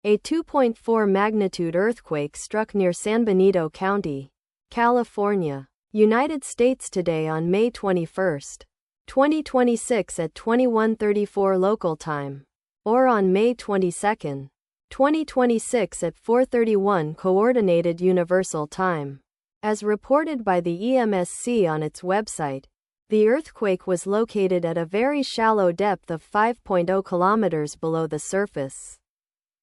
A 2.4 magnitude earthquake struck near San Benito County, California, United States today on May 21, 2026 at 21:34 local time, or on May 22, 2026 at 4:31 Coordinated Universal Time. As reported by the EMSC on its website, the earthquake was located at a very shallow depth of 5.0 kilometers below the surface,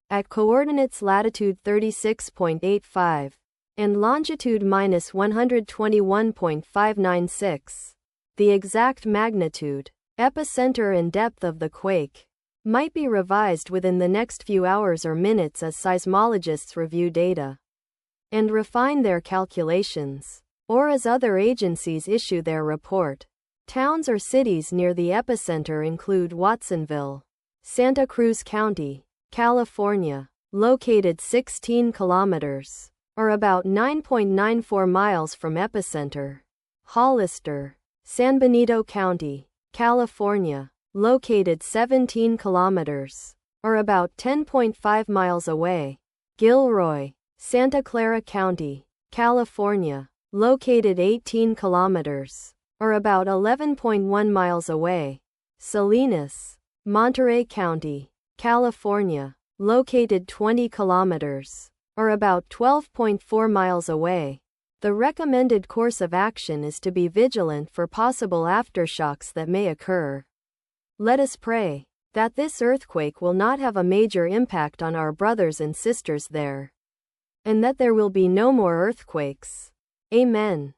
at coordinates latitude 36.85 and longitude -121.596. The exact magnitude, epicenter and depth of the quake might be revised within the next few hours or minutes as seismologists review data and refine their calculations, or as other agencies issue their report. Towns or cities near the epicenter include Watsonville, Santa Cruz County, California, located 16 kilometers, or about 9.94 miles from epicenter. Hollister, San Benito County, California, located 17 kilometers, or about 10.5 miles away. Gilroy, Santa Clara County, California, located 18 kilometers, or about 11.1 miles away. Salinas, Monterey County, California, located 20 kilometers, or about 12.4 miles away. The recommended course of action is to be vigilant for possible aftershocks that may occur. Let us pray that this earthquake will not have a major impact on our brothers and sisters there, and that there will be no more earthquakes. Amen.